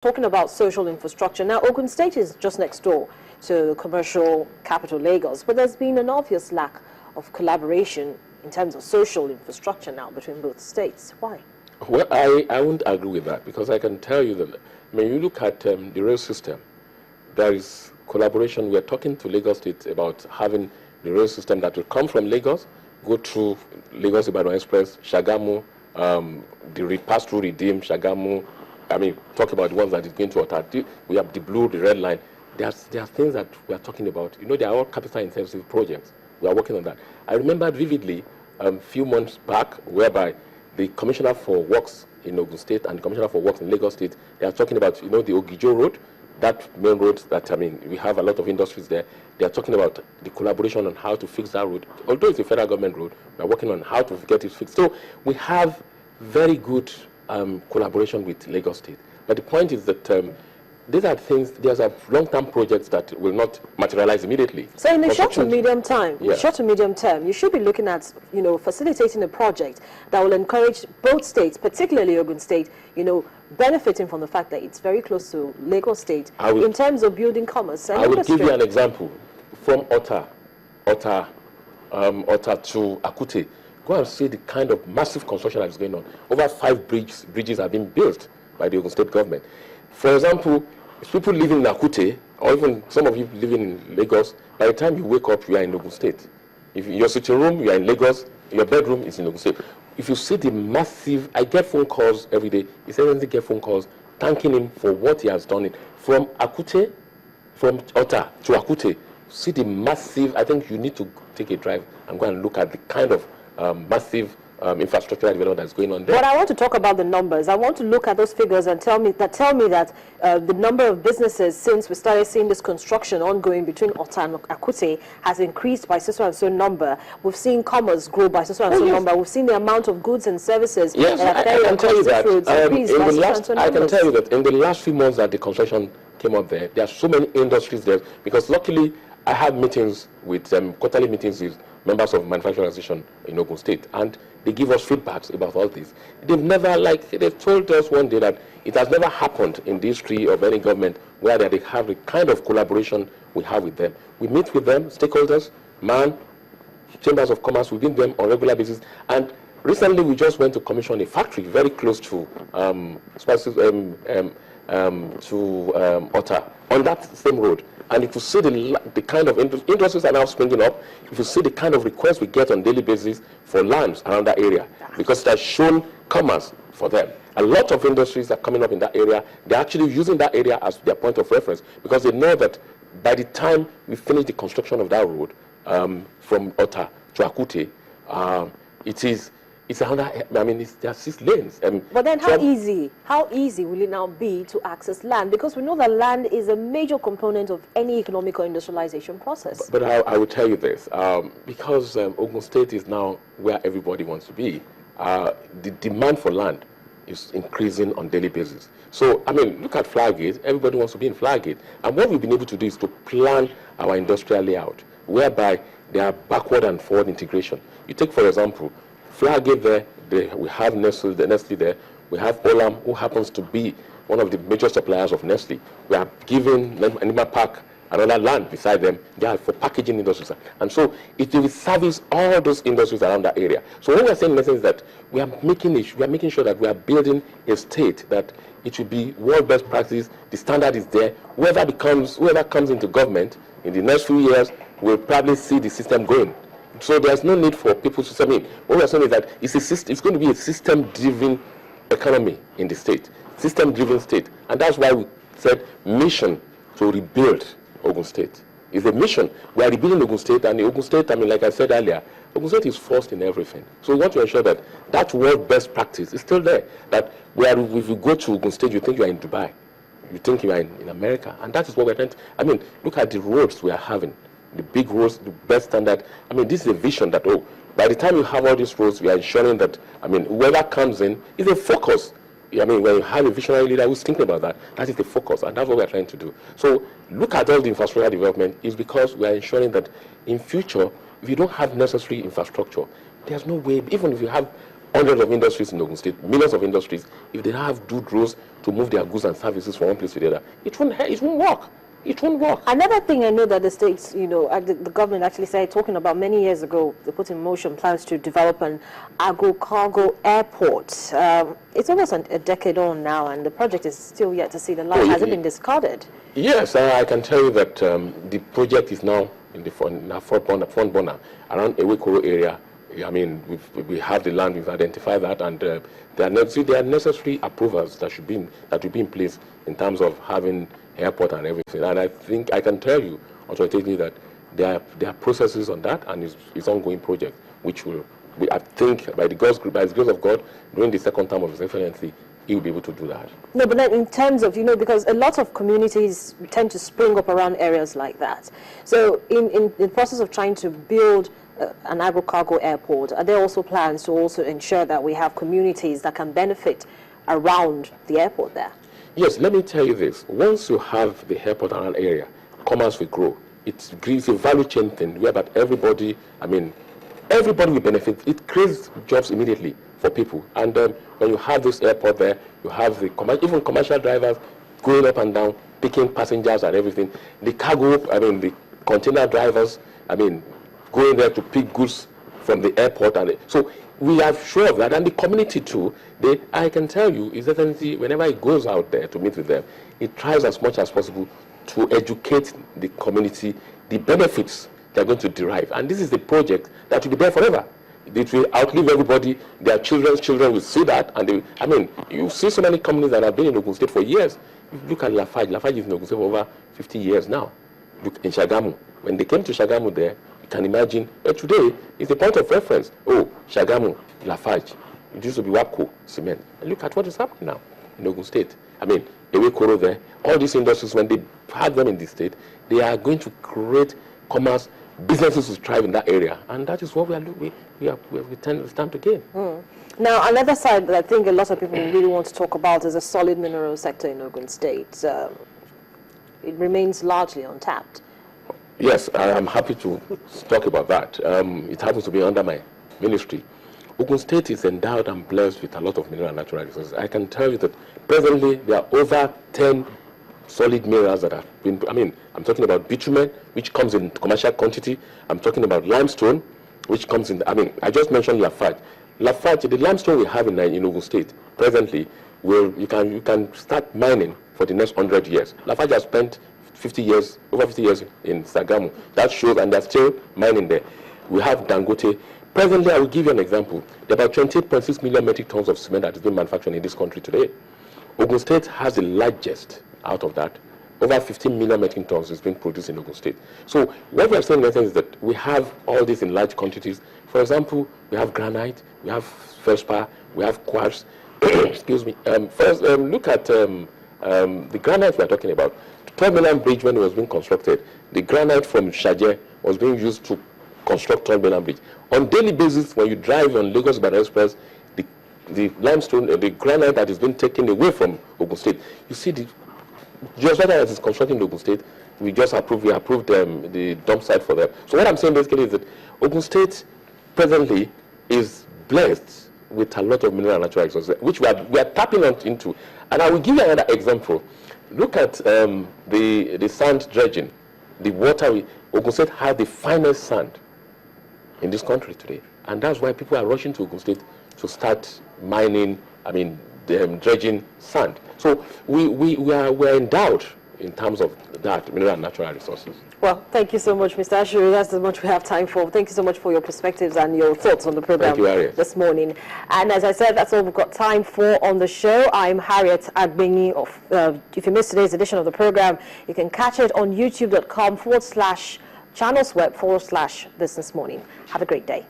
talking about social infrastructure. Now, Ogun State is just next door to the commercial capital, Lagos, but there's been an obvious lack of collaboration in terms of social infrastructure now between both states. Why? Well, I won't agree with that, because I can tell you that when you look at the rail system, there is collaboration. We are talking to Lagos State about having the rail system that will come from Lagos, go through Lagos-Ibadan Express, Shagamu, pass through Redeem, Shagamu. I mean, talk about the ones that is going to Ota. We have the blue, the red line. There are things that we are talking about. You know, they are all capital-intensive projects. We are working on that. I remember vividly a few months back, whereby the Commissioner for Works in Ogun State and the Commissioner for Works in Lagos State, they are talking about, you know, the Ogijo Road, that main road that, I mean, we have a lot of industries there. They are talking about the collaboration on how to fix that road. Although it's a federal government road, we are working on how to get it fixed. So we have very good collaboration with Lagos State. But the point is that these are things, there's a long-term projects that will not materialize immediately. So in the short to medium term, you should be looking at, you know, facilitating a project that will encourage both states, particularly Ogun State, you know, benefiting from the fact that it's very close to Lagos State in terms of building commerce and industry. I will give you an example. From Ota to Akute, go and see the kind of massive construction that is going on. Over 5 bridges have been built by the Ogun State government. For example, if people living in Akute, or even some of you living in Lagos, by the time you wake up, you are in Ogun State. If your sitting room, you are in Lagos, your bedroom is in Ogun State. If you see the massive, I get phone calls every day. He says they get phone calls thanking him for what he has done. From Akute, from Ota to Akute, see the massive, I think you need to take a drive and go and look at the kind of massive infrastructure development that's going on there. But I want to talk about the numbers. I want to look at those figures and tell me that the number of businesses since we started seeing this construction ongoing between Ota and Akute has increased by so and so number. We've seen commerce grow by so and so number. We've seen the amount of goods and services that are I can tell you that I can tell you that in the last few months that the construction came up there are so many industries there, because luckily I had meetings with quarterly meetings with members of manufacturing association in Ogun State, and they give us feedbacks about all this. They've never, they told us one day that it has never happened in the history of any government where they have the kind of collaboration we have with them. We meet with them, stakeholders, chambers of commerce, we meet them on a regular basis. And recently we just went to commission a factory very close to Ota on that same road. And if you see the kind of industries are now springing up, if you see the kind of requests we get on a daily basis for lands around that area, because it has shown commerce for them. A lot of industries are coming up in that area. They're actually using that area as their point of reference, because they know that by the time we finish the construction of that road from Ota to Akute, it's another, I mean, there are 6 lanes. But then how easy will it now be to access land? Because we know that land is a major component of any economic or industrialization process. But I will tell you this, because Ogun State is now where everybody wants to be, the demand for land is increasing on a daily basis. So, I mean, look at Flagate. Everybody wants to be in Flagate. And what we've been able to do is to plan our industrial layout, whereby there are backward and forward integration. You take, for example, Flagate there, we have Nestle there, we have Olam, who happens to be one of the major suppliers of Nestle. We are giving Animal Park another land beside them. They are for packaging industries. And so it will service all those industries around that area. So what we are saying in essence is that we are making sure that we are building a state that it should be world best practice. The standard is there. Whoever comes into government in the next few years will probably see the system going. So there's no need for people to say, I mean, what we're saying is that it's going to be a system-driven economy in the state, system-driven state. And that's why we said mission to rebuild Ogun State. It's a mission. We are rebuilding Ogun State, and the Ogun State, I mean, like I said earlier, Ogun State is first in everything. So we want to ensure that that world best practice is still there. That if you go to Ogun State, you think you are in Dubai. You think you are in America. And that is what we're trying to, I mean, look at the roads we are having. The big roads, the best standard. I mean, this is a vision that, by the time you have all these roads, we are ensuring that, I mean, whoever comes in is a focus. I mean, when you have a visionary leader who's thinking about that, that is the focus, and that's what we're trying to do. So look at all the infrastructure development is because we are ensuring that in future, if you don't have necessary infrastructure, there's no way, even if you have hundreds of industries in Ogun State, millions of industries, if they have good roads to move their goods and services from one place to the other, it won't work. It won't work. Another thing I know that the states, the government actually said, talking about many years ago, they put in motion plans to develop an agro-cargo airport. It's almost a decade on now, and the project is still yet to see the light. Has it been discarded? Yes, I can tell you that the project is now in the front burner around Ewekoro area. I mean, we have the land, we've identified that, and there are necessary approvals that should be in place in terms of having airport and everything. And I think I can tell you authoritatively that there are processes on that, and it's ongoing project, which I think by the grace of God, during the second term of His Excellency, he will be able to do that. No, but then in terms of, because a lot of communities tend to spring up around areas like that. So in the process of trying to build an agro-cargo airport, are there also plans to also ensure that we have communities that can benefit around the airport there? Yes, let me tell you this. Once you have the airport around area, commerce will grow. It's a value chain thing where everybody will benefit. It creates jobs immediately for people. And when you have this airport there, you have even commercial drivers going up and down, picking passengers and everything. The the container drivers, going there to pick goods from the airport. So we are sure of that. And the community too, I can tell you, His Excellency, whenever he goes out there to meet with them, he tries as much as possible to educate the community the benefits they're going to derive. And this is the project that will be there forever. It will outlive everybody. Their children's children will see that. And you see so many companies that have been in Ogun State for years. Look at Lafarge. Lafarge is in Ogun State for over 50 years now. Look in Shagamu. When they came to Shagamu there, you can imagine, today it's a point of reference. Oh, Shagamu, Lafarge. It used to be Wapco cement. And look at what is happening now in Ogun State. Ewekoro there, all these industries, when they have them in the state, they are going to create commerce, businesses to thrive in that area. And that is what we stand to gain. Now, another side that I think a lot of people really want to talk about is the solid mineral sector in Ogun State. It remains largely untapped. Yes, I am happy to talk about that. It happens to be under my ministry. Ogun State is endowed and blessed with a lot of mineral and natural resources. I can tell you that presently there are over 10 solid minerals that have been, I'm talking about bitumen, which comes in commercial quantity. I'm talking about limestone, which comes in, I just mentioned Lafarge. Lafarge, the limestone we have in Ogun State presently, you can start mining for the next 100 years. Lafarge has spent over 50 years in Sagamu. That shows, and they're still mining there. We have Dangote. Presently, I will give you an example. There are about 28.6 million metric tons of cement that is being manufactured in this country today. Ogun State has the largest out of that. Over 15 million metric tons is being produced in Ogun State. So what we are saying in essence is that we have all this in large quantities. For example, we have granite, we have feldspar, we have quartz. Excuse me. First, look at the granite we are talking about. The 12 million bridge, when it was being constructed, the granite from Shaje was being used to construct 12 million bridge. On daily basis, when you drive on Lagos-Ibadan Express, the limestone, the granite that is being taken away from Ogun State, you see just whether it is constructing in Ogun State, we approved the dump site for them. So what I'm saying basically is that Ogun State presently is blessed with a lot of mineral and natural resources, which we are tapping into. And I will give you another example. Look at the sand dredging, the water. Ogun State has the finest sand in this country today, and that's why people are rushing to Ogun State to start mining. Dredging sand. So we are endowed in terms of that mineral and natural resources. Well, thank you so much, Mr. Ashiru. That's as much we have time for. Thank you so much for your perspectives and your thoughts on the program this morning. And as I said, that's all we've got time for on the show. I'm Harriet Agbenyi. If you missed today's edition of the program, you can catch it on youtube.com/channelsweb/businessmorning. Have a great day.